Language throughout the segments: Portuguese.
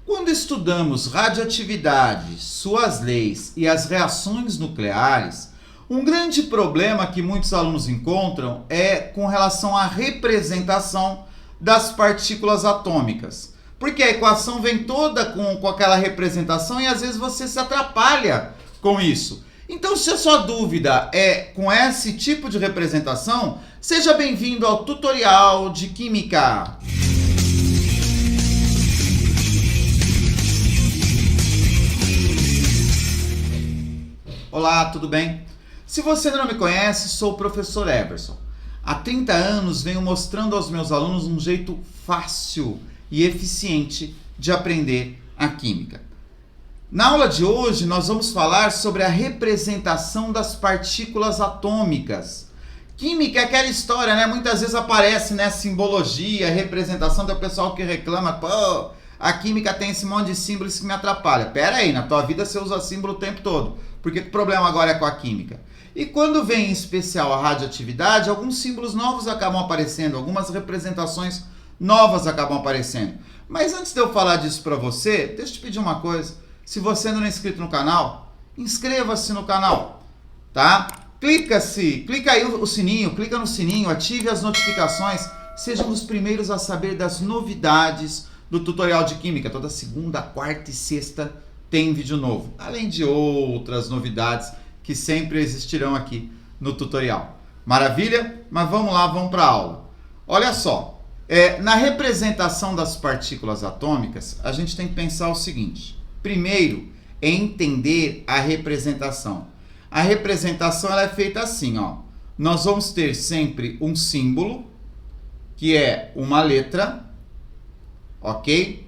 Quando estudamos radioatividade, suas leis e as reações nucleares, um grande problema que muitos alunos encontram é com relação à representação das partículas atômicas. Porque a equação vem toda com aquela representação e às vezes você se atrapalha com isso. Então, se a sua dúvida é com esse tipo de representação, seja bem-vindo ao tutorial de Química. Olá, tudo bem? Se você não me conhece, sou o professor Everson. Há 30 anos venho mostrando aos meus alunos um jeito fácil e eficiente de aprender a química. Na aula de hoje, nós vamos falar sobre a representação das partículas atômicas. Química é aquela história, né? Muitas vezes aparece, né, simbologia, representação, do pessoal que reclama, pô, a química tem esse monte de símbolos que me atrapalha. Pera aí, na tua vida você usa símbolo o tempo todo. Por que o problema agora é com a química? E quando vem em especial a radioatividade, alguns símbolos novos acabam aparecendo, algumas representações novas acabam aparecendo. Mas antes de eu falar disso para você, deixa eu te pedir uma coisa. Se você ainda não é inscrito no canal, inscreva-se no canal, tá? Clica aí o sininho, clica no sininho, ative as notificações, sejam os primeiros a saber das novidades do tutorial de Química. Toda segunda, quarta e sexta tem vídeo novo, além de outras novidades que sempre existirão aqui no tutorial. Maravilha? Mas vamos lá, vamos para a aula. Olha só, na representação das partículas atômicas, a gente tem que pensar o seguinte. Primeiro, é entender a representação. A representação ela é feita assim, ó. Nós vamos ter sempre um símbolo, que é uma letra, ok?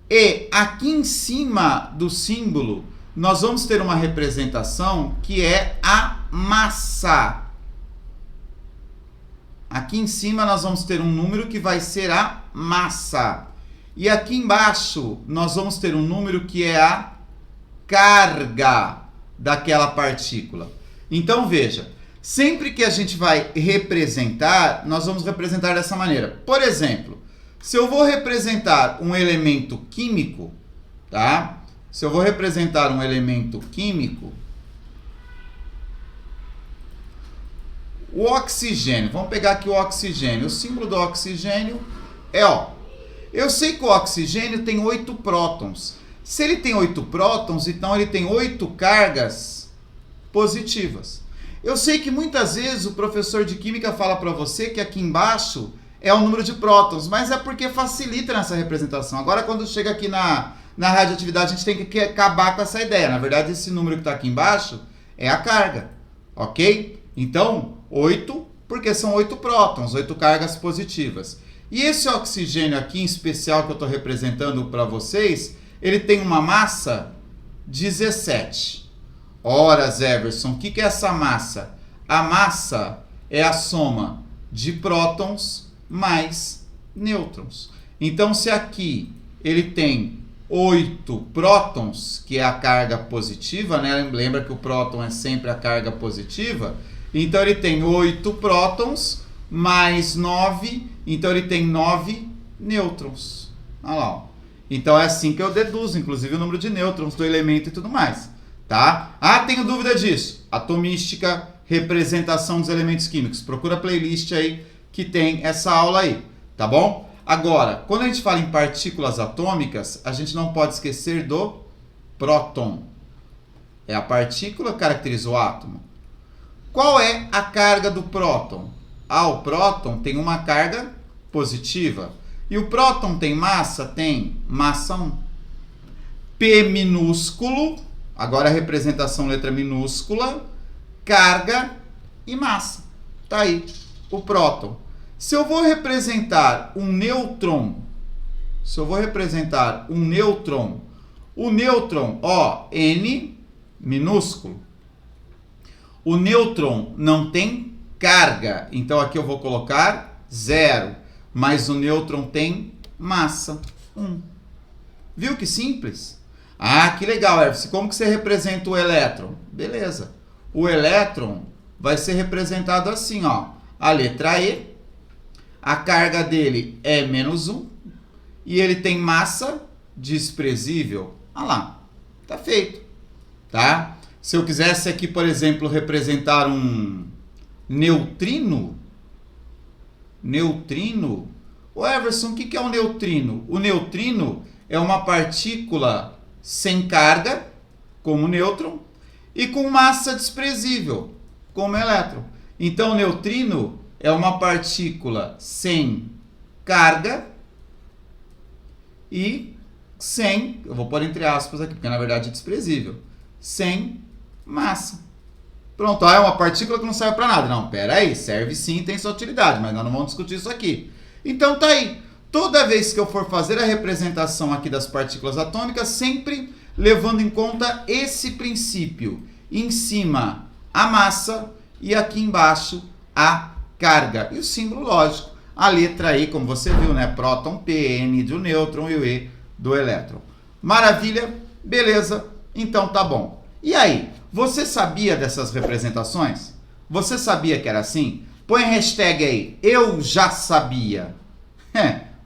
E aqui em cima do símbolo, nós vamos ter uma representação que é a massa. Aqui em cima nós vamos ter um número que vai ser a massa. E aqui embaixo nós vamos ter um número que é a carga daquela partícula. Então veja, sempre que a gente vai representar, nós vamos representar dessa maneira. Por exemplo, se eu vou representar um elemento químico, tá? Se eu vou representar um elemento químico, o oxigênio, vamos pegar aqui o oxigênio. O símbolo do oxigênio é ó. Eu sei que o oxigênio tem 8 prótons. Se ele tem 8 prótons, então ele tem 8 cargas positivas. Eu sei que muitas vezes o professor de química fala para você que aqui embaixo é o número de prótons, mas é porque facilita nessa representação. Agora, quando chega aqui na radioatividade, a gente tem que acabar com essa ideia. Na verdade, esse número que está aqui embaixo é a carga, ok? Então, 8, porque são 8 prótons, 8 cargas positivas. E esse oxigênio aqui, em especial, que eu estou representando para vocês, ele tem uma massa 17. Ora, Everson, o que é essa massa? A massa é a soma de prótons mais nêutrons. Então, se aqui ele tem 8 prótons, que é a carga positiva, né? Lembra que o próton é sempre a carga positiva? Então, ele tem 8 prótons mais 9, então ele tem 9 nêutrons. Olha lá, ó. Então é assim que eu deduzo, inclusive, o número de nêutrons do elemento e tudo mais, tá? Ah, tenho dúvida disso. Atomística, representação dos elementos químicos. Procura a playlist aí que tem essa aula aí, tá bom? Agora, quando a gente fala em partículas atômicas, a gente não pode esquecer do próton. É a partícula que caracteriza o átomo. Qual é a carga do próton? Ah, o próton tem uma carga positiva. E o próton tem massa? Tem massa 1. P minúsculo, agora a representação letra minúscula, carga e massa. Tá aí, o próton. Se eu vou representar um nêutron, o nêutron, ó, N minúsculo. O nêutron não tem carga, então aqui eu vou colocar 0, mas o nêutron tem massa 1. Viu que simples? Ah, que legal, Everson. Como que você representa o elétron? Beleza. O elétron vai ser representado assim, ó. A letra E, a carga dele é -1 e ele tem massa desprezível. Olha lá, tá feito, tá? Se eu quisesse aqui, por exemplo, representar um neutrino, ô Everson, o que é um neutrino? O neutrino é uma partícula sem carga, como o nêutron, e com massa desprezível, como o elétron. Então, o neutrino é uma partícula sem carga e sem, eu vou pôr entre aspas aqui, porque na verdade é desprezível, sem massa. Pronto, é uma partícula que não serve para nada. Não, pera aí, serve sim, tem sua utilidade, mas nós não vamos discutir isso aqui. Então tá aí, toda vez que eu for fazer a representação aqui das partículas atômicas, sempre levando em conta esse princípio. Em cima, a massa e aqui embaixo, a carga. E o símbolo, lógico, a letra E, como você viu, né? Próton, P, N do nêutron e o E do elétron. Maravilha? Beleza? Então tá bom. E aí, você sabia dessas representações? Você sabia que era assim? Põe hashtag aí, eu já sabia.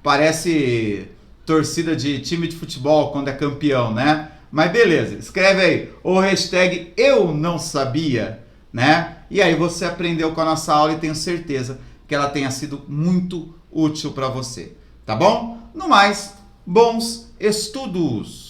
Parece torcida de time de futebol quando é campeão, né? Mas beleza, escreve aí o hashtag eu não sabia, né? E aí você aprendeu com a nossa aula e tenho certeza que ela tenha sido muito útil para você, tá bom? No mais, bons estudos!